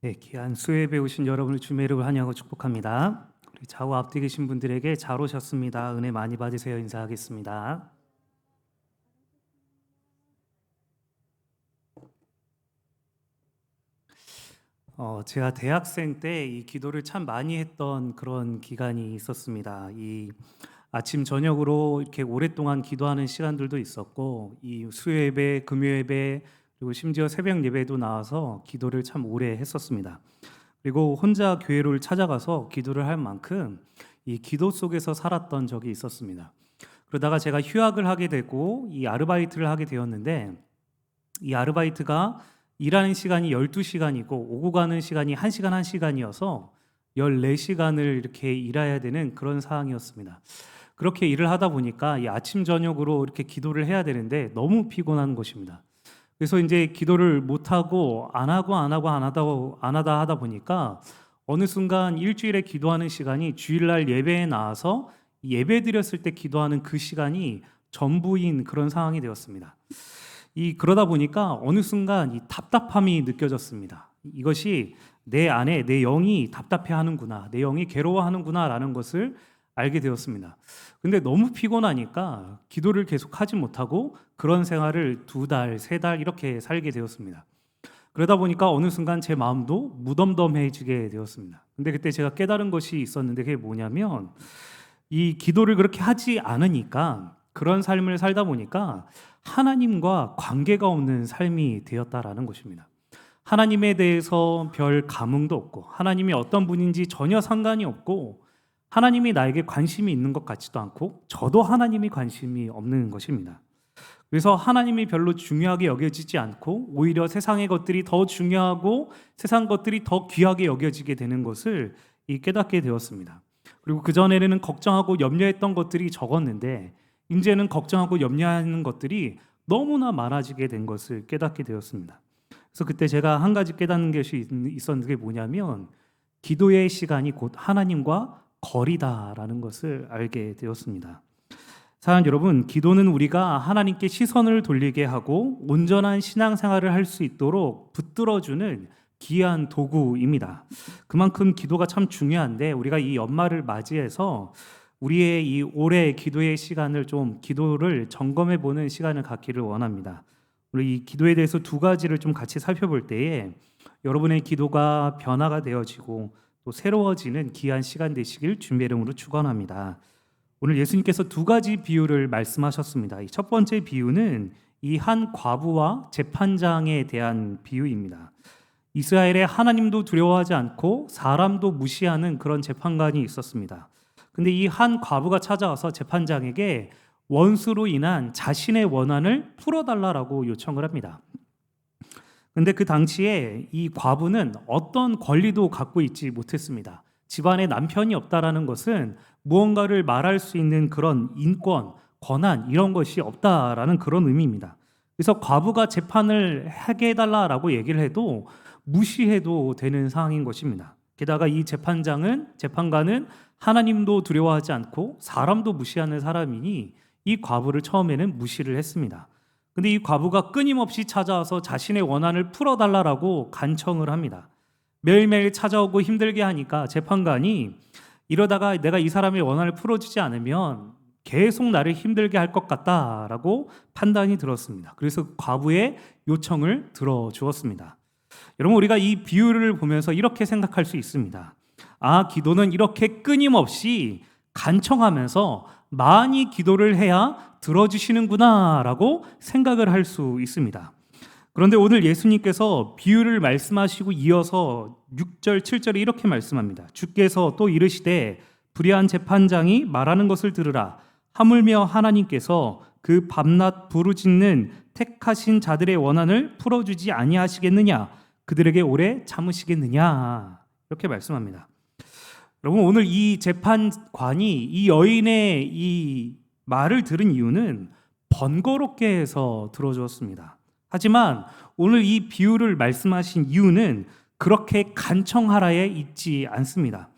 네, 귀한 수요예배 오신 여러분을 주님의 이름으로 환영하고 축복합니다. 우리 좌우 앞뒤 계신 분들에게 잘 오셨습니다. 은혜 많이 받으세요. 인사하겠습니다. 제가 대학생 때 이 기도를 참 많이 했던 그런 기간이 있었습니다. 이 아침 저녁으로 이렇게 오랫동안 기도하는 시간들도 있었고, 이 수요예배, 금요예배, 그리고 심지어 새벽 예배도 나와서 기도를 참 오래 했었습니다. 그리고 혼자 교회를 찾아가서 기도를 할 만큼 이 기도 속에서 살았던 적이 있었습니다. 그러다가 제가 휴학을 하게 되고 이 아르바이트를 하게 되었는데, 이 아르바이트가 일하는 시간이 12시간이고 오고 가는 시간이 1시간 1시간이어서 14시간을 이렇게 일해야 되는 그런 상황이었습니다. 그렇게 일을 하다 보니까 이 아침 저녁으로 이렇게 기도를 해야 되는데 너무 피곤한 것입니다. 그래서 이제 기도를 못 하고 안 하다 하다 보니까 어느 순간 일주일에 기도하는 시간이 주일날 예배에 나와서 예배 드렸을 때 기도하는 그 시간이 전부인 그런 상황이 되었습니다. 그러다 보니까 어느 순간 이 답답함이 느껴졌습니다. 이것이 내 안에 내 영이 답답해하는구나, 내 영이 괴로워하는구나라는 것을 알게 되었습니다. 근데 너무 피곤하니까 기도를 계속 하지 못하고 그런 생활을 2달, 3달 이렇게 살게 되었습니다. 그러다 보니까 어느 순간 제 마음도 무덤덤해지게 되었습니다. 근데 그때 제가 깨달은 것이 있었는데 그게 뭐냐면, 이 기도를 그렇게 하지 않으니까, 그런 삶을 살다 보니까 하나님과 관계가 없는 삶이 되었다라는 것입니다. 하나님에 대해서 별 감흥도 없고, 하나님이 어떤 분인지 전혀 상관이 없고, 하나님이 나에게 관심이 있는 것 같지도 않고, 저도 하나님이 관심이 없는 것입니다. 그래서 하나님이 별로 중요하게 여겨지지 않고 오히려 세상의 것들이 더 중요하고 세상 것들이 더 귀하게 여겨지게 되는 것을 깨닫게 되었습니다. 그리고 그전에는 걱정하고 염려했던 것들이 적었는데 이제는 걱정하고 염려하는 것들이 너무나 많아지게 된 것을 깨닫게 되었습니다. 그래서 그때 제가 한 가지 깨닫는 것이 있었는데, 그게 뭐냐면 기도의 시간이 곧 하나님과 거리다라는 것을 알게 되었습니다. 사랑하는 여러분, 기도는 우리가 하나님께 시선을 돌리게 하고 온전한 신앙생활을 할 수 있도록 붙들어주는 귀한 도구입니다. 그만큼 기도가 참 중요한데, 우리가 이 연말을 맞이해서 우리의 이 올해 기도의 시간을 좀 기도를 점검해 보는 시간을 갖기를 원합니다. 우리 이 기도에 대해서 2가지를 좀 같이 살펴볼 때에 여러분의 기도가 변화가 되어지고 또 새로워지는 귀한 시간 되시길 주님의 이름으로 축원합니다. 오늘 예수님께서 2가지 비유를 말씀하셨습니다. 첫 번째 비유는 이 한 과부와 재판장에 대한 비유입니다. 이스라엘에 하나님도 두려워하지 않고 사람도 무시하는 그런 재판관이 있었습니다. 근데 이 한 과부가 찾아와서 재판장에게 원수로 인한 자신의 원한을 풀어달라고 요청을 합니다. 근데 그 당시에 이 과부는 어떤 권리도 갖고 있지 못했습니다. 집안에 남편이 없다라는 것은 무언가를 말할 수 있는 그런 인권, 권한 이런 것이 없다라는 그런 의미입니다. 그래서 과부가 재판을 하게 해달라라고 얘기를 해도 무시해도 되는 상황인 것입니다. 게다가 이 재판관은 하나님도 두려워하지 않고 사람도 무시하는 사람이니 이 과부를 처음에는 무시를 했습니다. 근데 이 과부가 끊임없이 찾아와서 자신의 원한을 풀어달라고 간청을 합니다. 매일매일 찾아오고 힘들게 하니까 재판관이 이러다가 내가 이 사람의 원한을 풀어주지 않으면 계속 나를 힘들게 할 것 같다라고 판단이 들었습니다. 그래서 과부의 요청을 들어주었습니다. 여러분, 우리가 이 비유를 보면서 이렇게 생각할 수 있습니다. 기도는 이렇게 끊임없이 간청하면서 많이 기도를 해야 들어주시는구나 라고 생각을 할 수 있습니다. 그런데 오늘 예수님께서 비유를 말씀하시고 이어서 6절, 7절에 이렇게 말씀합니다. 주께서 또 이르시되 불의한 재판장이 말하는 것을 들으라. 하물며 하나님께서 그 밤낮 부르짖는 택하신 자들의 원한을 풀어주지 아니하시겠느냐? 그들에게 오래 참으시겠느냐? 이렇게 말씀합니다. 여러분, 오늘 이 재판관이 이 여인의 이 말을 들은 이유는 번거롭게 해서 들어주었습니다. 하지만 오늘 이 비유를 말씀하신 이유는 그렇게 간청하라에 있지 않습니다.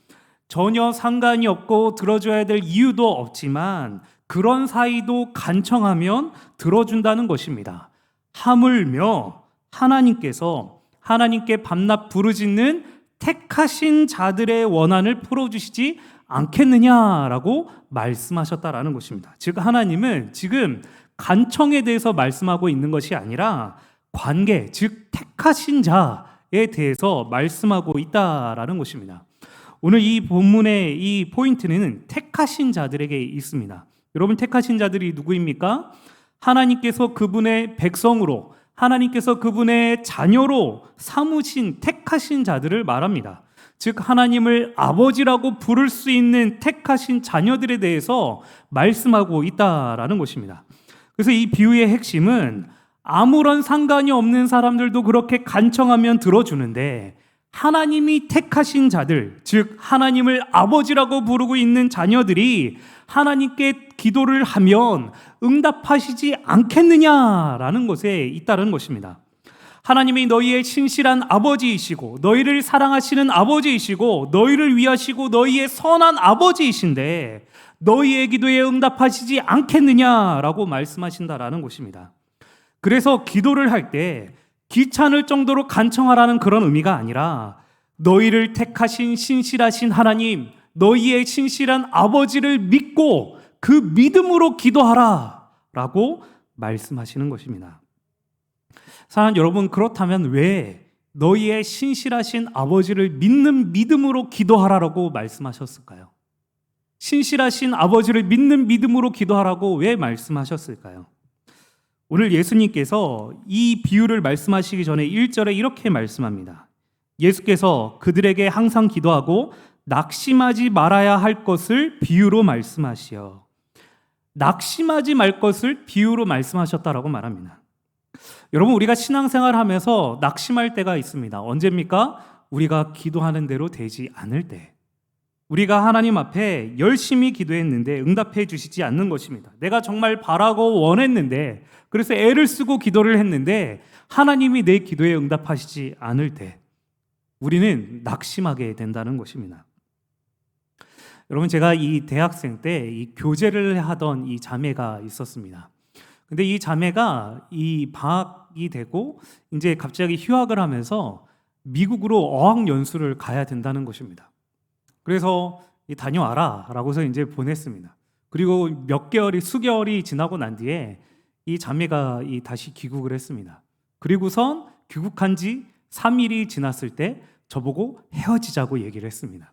전혀 상관이 없고 들어줘야 될 이유도 없지만 그런 사이도 간청하면 들어준다는 것입니다. 하물며 하나님께서 하나님께 밤낮 부르짖는 택하신 자들의 원한을 풀어주시지 않겠느냐라고 말씀하셨다라는 것입니다. 즉 하나님은 지금 간청에 대해서 말씀하고 있는 것이 아니라 관계, 즉 택하신 자에 대해서 말씀하고 있다라는 것입니다. 오늘 이 본문의 이 포인트는 택하신 자들에게 있습니다. 여러분, 택하신 자들이 누구입니까? 하나님께서 그분의 백성으로, 하나님께서 그분의 자녀로 삼으신 택하신 자들을 말합니다. 즉 하나님을 아버지라고 부를 수 있는 택하신 자녀들에 대해서 말씀하고 있다라는 것입니다. 그래서 이 비유의 핵심은 아무런 상관이 없는 사람들도 그렇게 간청하면 들어주는데, 하나님이 택하신 자들, 즉 하나님을 아버지라고 부르고 있는 자녀들이 하나님께 기도를 하면 응답하시지 않겠느냐라는 것에 있다는 것입니다. 하나님이 너희의 신실한 아버지이시고 너희를 사랑하시는 아버지이시고 너희를 위하시고 너희의 선한 아버지이신데 너희의 기도에 응답하시지 않겠느냐라고 말씀하신다라는 것입니다. 그래서 기도를 할 때 귀찮을 정도로 간청하라는 그런 의미가 아니라 너희를 택하신 신실하신 하나님, 너희의 신실한 아버지를 믿고 그 믿음으로 기도하라 라고 말씀하시는 것입니다. 사랑하는 여러분, 그렇다면 왜 너희의 신실하신 아버지를 믿는 믿음으로 기도하라고 말씀하셨을까요? 신실하신 아버지를 믿는 믿음으로 기도하라고 왜 말씀하셨을까요? 오늘 예수님께서 이 비유를 말씀하시기 전에 1절에 이렇게 말씀합니다. 예수께서 그들에게 항상 기도하고 낙심하지 말아야 할 것을 비유로 말씀하시어. 낙심하지 말 것을 비유로 말씀하셨다라고 말합니다. 여러분, 우리가 신앙생활 하면서 낙심할 때가 있습니다. 언제입니까? 우리가 기도하는 대로 되지 않을 때. 우리가 하나님 앞에 열심히 기도했는데 응답해 주시지 않는 것입니다. 내가 정말 바라고 원했는데, 그래서 애를 쓰고 기도를 했는데 하나님이 내 기도에 응답하시지 않을 때 우리는 낙심하게 된다는 것입니다. 여러분, 제가 이 대학생 때 이 교제를 하던 이 자매가 있었습니다. 근데 이 자매가 이 방학이 되고 이제 갑자기 휴학을 하면서 미국으로 어학연수를 가야 된다는 것입니다. 그래서 다녀와라 라고서 이제 보냈습니다. 그리고 수개월이 지나고 난 뒤에 이 자매가 다시 귀국을 했습니다. 그리고선 귀국한 지 3일이 지났을 때 저보고 헤어지자고 얘기를 했습니다.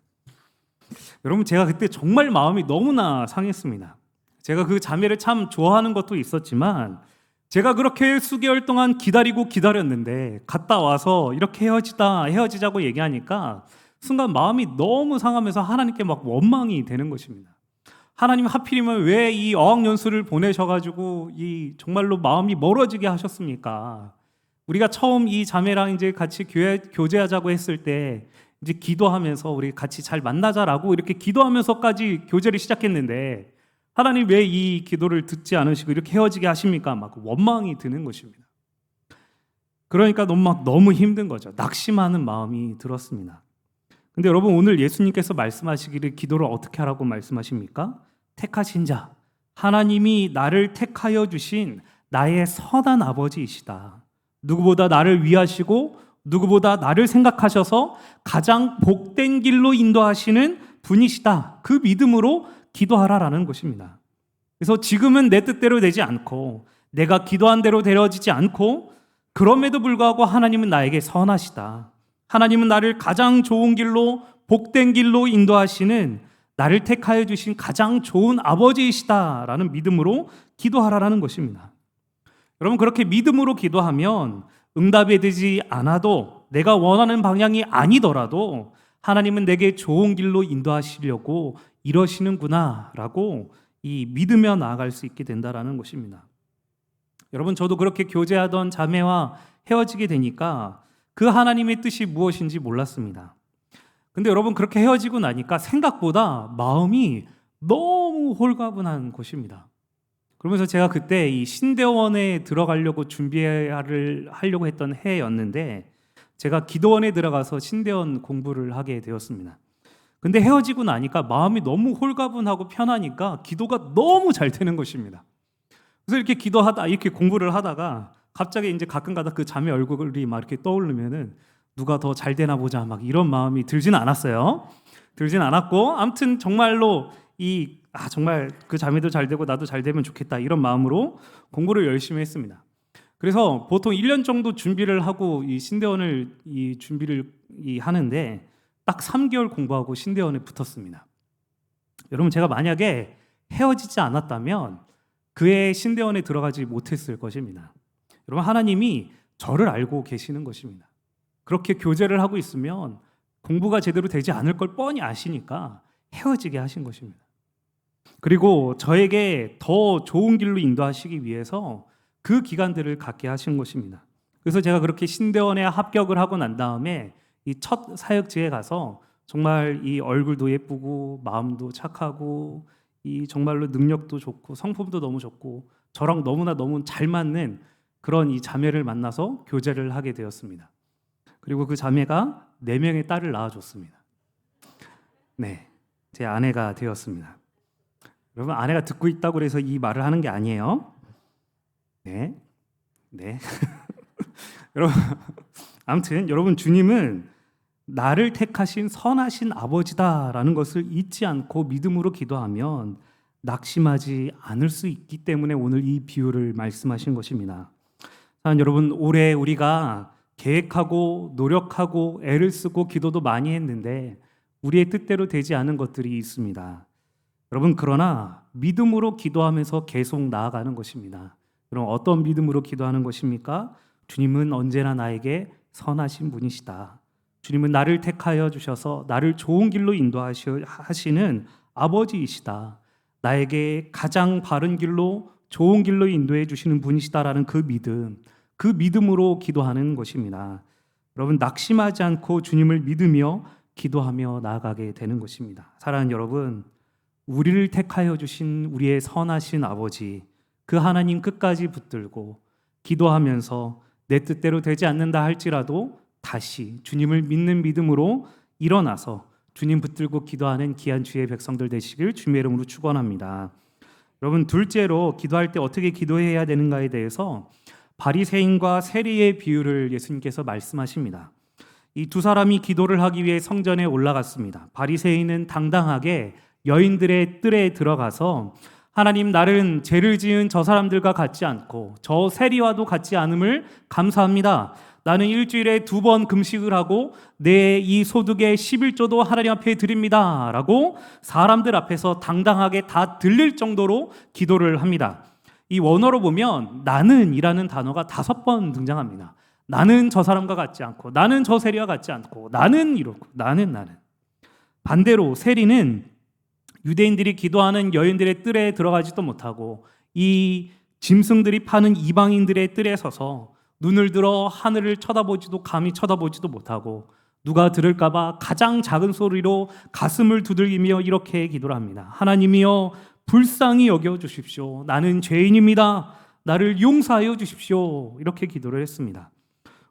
여러분, 제가 그때 정말 마음이 너무나 상했습니다. 제가 그 자매를 참 좋아하는 것도 있었지만 제가 그렇게 수개월 동안 기다렸는데 갔다 와서 이렇게 헤어지자고 얘기하니까 순간 마음이 너무 상하면서 하나님께 막 원망이 되는 것입니다. 하나님, 하필이면 왜 이 어학연수를 보내셔가지고 이 정말로 마음이 멀어지게 하셨습니까? 우리가 처음 이 자매랑 이제 같이 교제하자고 했을 때 이제 기도하면서 우리 같이 잘 만나자라고 이렇게 기도하면서까지 교제를 시작했는데 하나님 왜 이 기도를 듣지 않으시고 이렇게 헤어지게 하십니까? 막 원망이 드는 것입니다. 그러니까 너무 힘든 거죠. 낙심하는 마음이 들었습니다. 근데 여러분, 오늘 예수님께서 말씀하시기를 기도를 어떻게 하라고 말씀하십니까? 택하신 자, 하나님이 나를 택하여 주신 나의 선한 아버지이시다. 누구보다 나를 위하시고 누구보다 나를 생각하셔서 가장 복된 길로 인도하시는 분이시다. 그 믿음으로 기도하라라는 것입니다. 그래서 지금은 내 뜻대로 되지 않고 내가 기도한 대로 되어지지 않고 그럼에도 불구하고 하나님은 나에게 선하시다. 하나님은 나를 가장 좋은 길로 복된 길로 인도하시는 나를 택하여 주신 가장 좋은 아버지이시다라는 믿음으로 기도하라라는 것입니다. 여러분, 그렇게 믿음으로 기도하면 응답이 되지 않아도 내가 원하는 방향이 아니더라도 하나님은 내게 좋은 길로 인도하시려고 이러시는구나 라고 이 믿으며 나아갈 수 있게 된다라는 것입니다. 여러분, 저도 그렇게 교제하던 자매와 헤어지게 되니까 그 하나님의 뜻이 무엇인지 몰랐습니다. 근데 여러분, 그렇게 헤어지고 나니까 생각보다 마음이 너무 홀가분한 것입니다. 그러면서 제가 그때 이 신대원에 들어가려고 하려고 했던 해였는데 제가 기도원에 들어가서 신대원 공부를 하게 되었습니다. 근데 헤어지고 나니까 마음이 너무 홀가분하고 편하니까 기도가 너무 잘 되는 것입니다. 그래서 이렇게 공부를 하다가 갑자기 이제 가끔가다 그 자매 얼굴이 막 이렇게 떠오르면은 누가 더 잘 되나 보자 막 이런 마음이 들진 않았어요. 들진 않았고 아무튼 정말로 정말 그 자매도 잘 되고 나도 잘 되면 좋겠다 이런 마음으로 공부를 열심히 했습니다. 그래서 보통 1년 정도 준비를 하고 이 신대원을 준비를 하는데 딱 3개월 공부하고 신대원에 붙었습니다. 여러분 제가 만약에 헤어지지 않았다면 그의 신대원에 들어가지 못했을 것입니다. 여러분 하나님이 저를 알고 계시는 것입니다. 그렇게 교제를 하고 있으면 공부가 제대로 되지 않을 걸 뻔히 아시니까 헤어지게 하신 것입니다. 그리고 저에게 더 좋은 길로 인도하시기 위해서 그 기간들을 갖게 하신 것입니다. 그래서 제가 그렇게 신대원에 합격을 하고 난 다음에 이 첫 사역지에 가서 정말 이 얼굴도 예쁘고 마음도 착하고 이 정말로 능력도 좋고 성품도 너무 좋고 저랑 너무나 너무 잘 맞는 그런 이 자매를 만나서 교제를 하게 되었습니다. 그리고 그 자매가 4명의 딸을 낳아줬습니다. 네, 제 아내가 되었습니다. 여러분 아내가 듣고 있다고 그래서 이 말을 하는 게 아니에요. 네. 여러분 아무튼 여러분 주님은 나를 택하신 선하신 아버지다라는 것을 잊지 않고 믿음으로 기도하면 낙심하지 않을 수 있기 때문에 오늘 이 비유를 말씀하신 것입니다. 여러분 올해 우리가 계획하고 노력하고 애를 쓰고 기도도 많이 했는데 우리의 뜻대로 되지 않은 것들이 있습니다. 여러분 그러나 믿음으로 기도하면서 계속 나아가는 것입니다. 그럼 어떤 믿음으로 기도하는 것입니까? 주님은 언제나 나에게 선하신 분이시다. 주님은 나를 택하여 주셔서 나를 좋은 길로 인도하시는 아버지이시다. 나에게 가장 바른 길로 좋은 길로 인도해 주시는 분이시다라는 그 믿음으로 기도하는 것입니다. 여러분 낙심하지 않고 주님을 믿으며 기도하며 나아가게 되는 것입니다. 사랑하는 여러분, 우리를 택하여 주신 우리의 선하신 아버지, 그 하나님 끝까지 붙들고 기도하면서 내 뜻대로 되지 않는다 할지라도 다시 주님을 믿는 믿음으로 일어나서 주님 붙들고 기도하는 귀한 주의 백성들 되시길 주님의 이름으로 축원합니다. 여러분 둘째로 기도할 때 어떻게 기도해야 되는가에 대해서 바리새인과 세리의 비유를 예수님께서 말씀하십니다. 이 두 사람이 기도를 하기 위해 성전에 올라갔습니다. 바리새인은 당당하게 여인들의 뜰에 들어가서 하나님 나는 죄를 지은 저 사람들과 같지 않고 저 세리와도 같지 않음을 감사합니다. 나는 일주일에 2번 금식을 하고 내 이 소득의 11조도 하나님 앞에 드립니다 라고 사람들 앞에서 당당하게 다 들릴 정도로 기도를 합니다. 이 원어로 보면 나는 이라는 단어가 5번 등장합니다. 나는 저 사람과 같지 않고 나는 저 세리와 같지 않고 나는 이렇고 나는 반대로 세리는 유대인들이 기도하는 여인들의 뜰에 들어가지도 못하고 이 짐승들이 파는 이방인들의 뜰에 서서 눈을 들어 하늘을 쳐다보지도 감히 쳐다보지도 못하고 누가 들을까 봐 가장 작은 소리로 가슴을 두들기며 이렇게 기도를 합니다. 하나님이여 불쌍히 여겨 주십시오. 나는 죄인입니다. 나를 용서하여 주십시오. 이렇게 기도를 했습니다.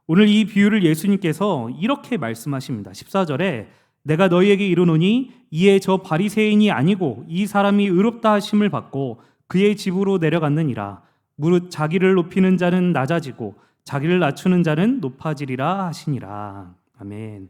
오늘 이 비유를 예수님께서 이렇게 말씀하십니다. 14절에 내가 너희에게 이르노니 이에 저 바리새인이 아니고 이 사람이 의롭다 하심을 받고 그의 집으로 내려갔느니라. 무릇 자기를 높이는 자는 낮아지고 자기를 낮추는 자는 높아지리라 하시니라. 아멘.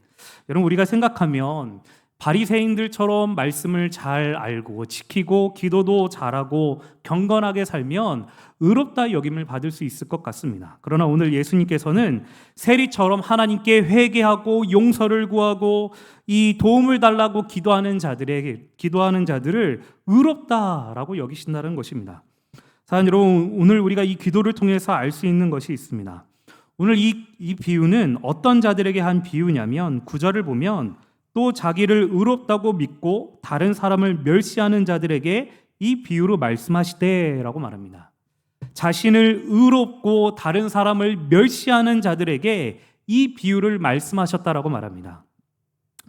여러분 우리가 생각하면 바리새인들처럼 말씀을 잘 알고 지키고 기도도 잘하고 경건하게 살면 의롭다 여김을 받을 수 있을 것 같습니다. 그러나 오늘 예수님께서는 세리처럼 하나님께 회개하고 용서를 구하고 이 도움을 달라고 기도하는 자들을 의롭다라고 여기신다는 것입니다. 사랑하는 여러분, 오늘 우리가 이 기도를 통해서 알 수 있는 것이 있습니다. 오늘 이 비유는 어떤 자들에게 한 비유냐면 9절을 보면 또 자기를 의롭다고 믿고 다른 사람을 멸시하는 자들에게 이 비유로 말씀하시되라고 말합니다. 자신을 의롭고 다른 사람을 멸시하는 자들에게 이 비유를 말씀하셨다라고 말합니다.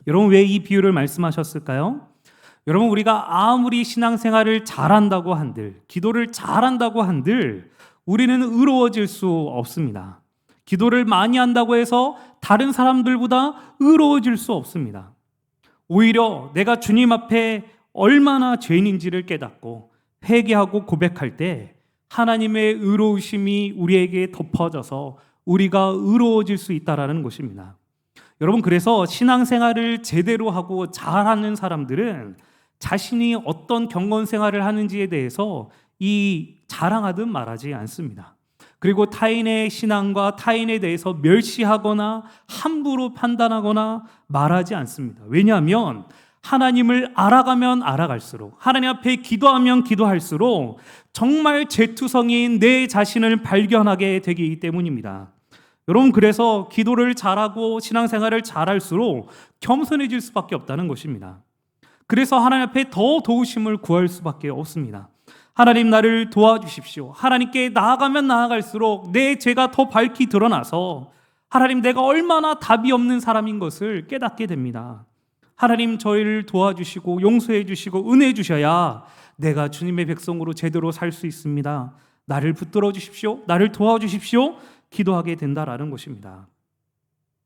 여러분 왜 이 비유를 말씀하셨을까요? 여러분 우리가 아무리 신앙생활을 잘한다고 한들 기도를 잘한다고 한들 우리는 의로워질 수 없습니다. 기도를 많이 한다고 해서 다른 사람들보다 의로워질 수 없습니다. 오히려 내가 주님 앞에 얼마나 죄인인지를 깨닫고 회개하고 고백할 때 하나님의 의로우심이 우리에게 덮어져서 우리가 의로워질 수 있다라는 것입니다. 여러분, 그래서 신앙생활을 제대로 하고 잘하는 사람들은 자신이 어떤 경건 생활을 하는지에 대해서 자랑하듯 말하지 않습니다. 그리고 타인의 신앙과 타인에 대해서 멸시하거나 함부로 판단하거나 말하지 않습니다. 왜냐하면 하나님을 알아가면 알아갈수록, 하나님 앞에 기도하면 기도할수록 정말 죄투성이인 내 자신을 발견하게 되기 때문입니다. 여러분, 그래서 기도를 잘하고 신앙생활을 잘할수록 겸손해질 수밖에 없다는 것입니다. 그래서 하나님 앞에 더 도우심을 구할 수밖에 없습니다. 하나님, 나를 도와주십시오. 하나님께 나아가면 나아갈수록 내 죄가 더 밝히 드러나서 하나님, 내가 얼마나 답이 없는 사람인 것을 깨닫게 됩니다. 하나님, 저희를 도와주시고 용서해 주시고 은혜해 주셔야 내가 주님의 백성으로 제대로 살 수 있습니다. 나를 붙들어 주십시오. 나를 도와주십시오. 기도하게 된다라는 것입니다.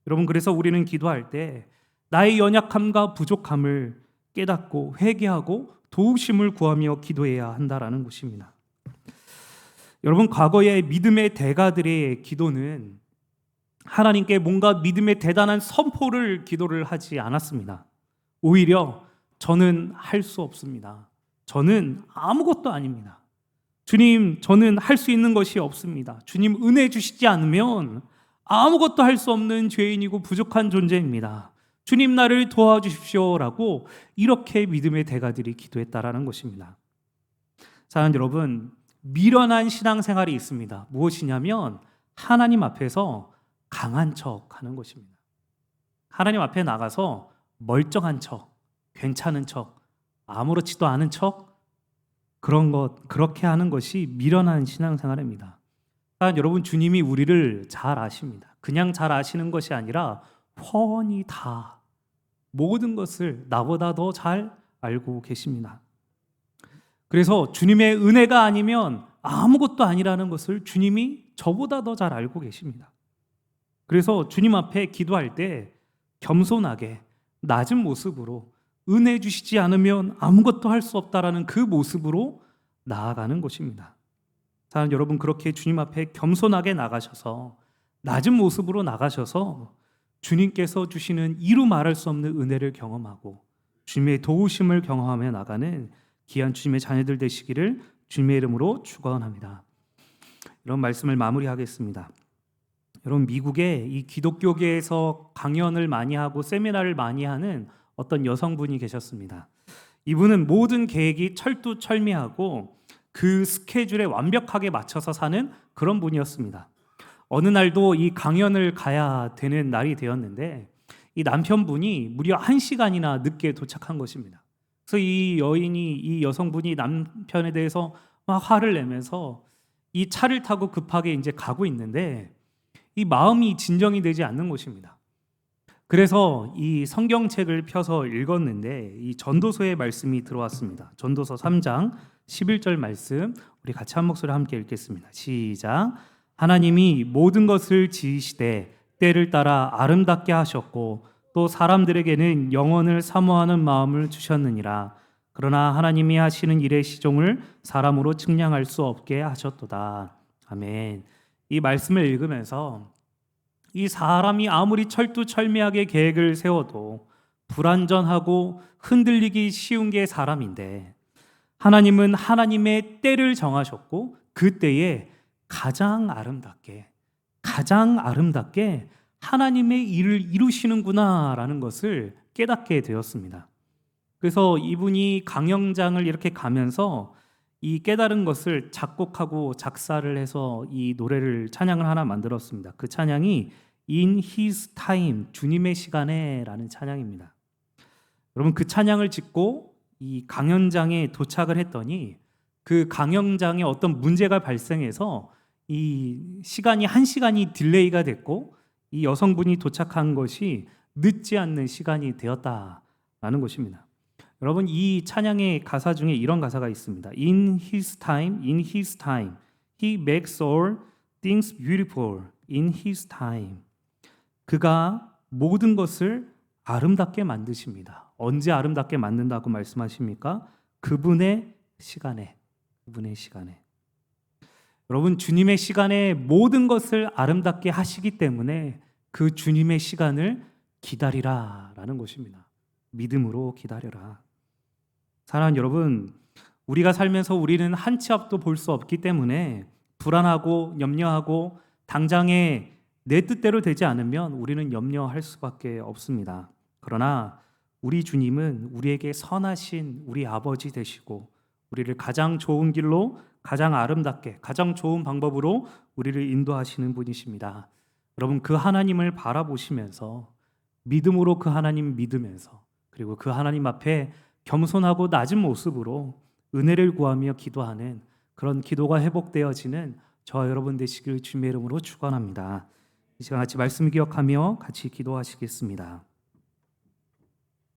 여러분, 그래서 우리는 기도할 때 나의 연약함과 부족함을 깨닫고 회개하고 도우심을 구하며 기도해야 한다라는 것입니다. 여러분, 과거의 믿음의 대가들의 기도는 하나님께 뭔가 믿음의 대단한 선포를 기도를 하지 않았습니다. 오히려 저는 할 수 없습니다. 저는 아무것도 아닙니다. 주님, 저는 할 수 있는 것이 없습니다. 주님, 은혜 주시지 않으면 아무것도 할 수 없는 죄인이고 부족한 존재입니다. 주님, 나를 도와주십시오라고 이렇게 믿음의 대가들이 기도했다라는 것입니다. 사랑하는 여러분, 미련한 신앙생활이 있습니다. 무엇이냐면 하나님 앞에서 강한 척하는 것입니다. 하나님 앞에 나가서 멀쩡한 척, 괜찮은 척, 아무렇지도 않은 척, 그렇게 하는 것이 미련한 신앙생활입니다. 여러분, 주님이 우리를 잘 아십니다. 그냥 잘 아시는 것이 아니라 훤히 다 모든 것을 나보다 더 잘 알고 계십니다. 그래서 주님의 은혜가 아니면 아무것도 아니라는 것을 주님이 저보다 더 잘 알고 계십니다. 그래서 주님 앞에 기도할 때 겸손하게 낮은 모습으로 은혜 주시지 않으면 아무것도 할 수 없다라는 그 모습으로 나아가는 것입니다. 사랑하는 여러분, 그렇게 주님 앞에 겸손하게 나가셔서 낮은 모습으로 나가셔서 주님께서 주시는 이루 말할 수 없는 은혜를 경험하고 주님의 도우심을 경험하며 나가는 귀한 주님의 자녀들 되시기를 주님의 이름으로 축원합니다. 이런 말씀을 마무리하겠습니다. 여러분, 미국에 이 기독교계에서 강연을 많이 하고 세미나를 많이 하는 어떤 여성분이 계셨습니다. 이분은 모든 계획이 철두철미하고 그 스케줄에 완벽하게 맞춰서 사는 그런 분이었습니다. 어느 날도 이 강연을 가야 되는 날이 되었는데 이 남편분이 무려 1시간이나 늦게 도착한 것입니다. 그래서 이 여성분이 남편에 대해서 막 화를 내면서 이 차를 타고 급하게 이제 가고 있는데 이 마음이 진정이 되지 않는 것입니다. 그래서 이 성경책을 펴서 읽었는데 이 전도서의 말씀이 들어왔습니다. 전도서 3장 11절 말씀, 우리 같이 한 목소리 함께 읽겠습니다. 시작. 하나님이 모든 것을 지으시되 때를 따라 아름답게 하셨고 또 사람들에게는 영원을 사모하는 마음을 주셨느니라. 그러나 하나님이 하시는 일의 시종을 사람으로 측량할 수 없게 하셨도다. 아멘. 이 말씀을 읽으면서 이 사람이 아무리 철두철미하게 계획을 세워도 불완전하고 흔들리기 쉬운 게 사람인데, 하나님은 하나님의 때를 정하셨고 그 때에 가장 아름답게 하나님의 일을 이루시는구나라는 것을 깨닫게 되었습니다. 그래서 이분이 강영장을 이렇게 가면서 이 깨달은 것을 작곡하고 작사를 해서 이 노래를, 찬양을 하나 만들었습니다. 그 찬양이 In His Time, 주님의 시간에 라는 찬양입니다. 여러분, 그 찬양을 짓고 이 강연장에 도착을 했더니 그 강연장에 어떤 문제가 발생해서 이 시간이 1시간이 딜레이가 됐고 이 여성분이 도착한 것이 늦지 않는 시간이 되었다라는 것입니다. 여러분, 이 찬양의 가사 중에 이런 가사가 있습니다. In His time, He makes all things beautiful. In His time. 그가 모든 것을 아름답게 만드십니다. 언제 아름답게 만든다고 말씀하십니까? 그분의 시간에. 여러분, 주님의 시간에 모든 것을 아름답게 하시기 때문에 그 주님의 시간을 기다리라라는 것입니다. 믿음으로 기다려라. 사랑하는 여러분, 우리가 살면서 우리는 한 치 앞도 볼 수 없기 때문에 불안하고 염려하고 당장에 내 뜻대로 되지 않으면 우리는 염려할 수밖에 없습니다. 그러나 우리 주님은 우리에게 선하신 우리 아버지 되시고 우리를 가장 좋은 길로, 가장 아름답게, 가장 좋은 방법으로 우리를 인도하시는 분이십니다. 여러분, 그 하나님을 바라보시면서 믿음으로 그 하나님 믿으면서, 그리고 그 하나님 앞에 겸손하고 낮은 모습으로 은혜를 구하며 기도하는 그런 기도가 회복되어지는 저와 여러분 되시길 주님의 이름으로 축원합니다. 이 시간 같이 말씀 기억하며 같이 기도하시겠습니다.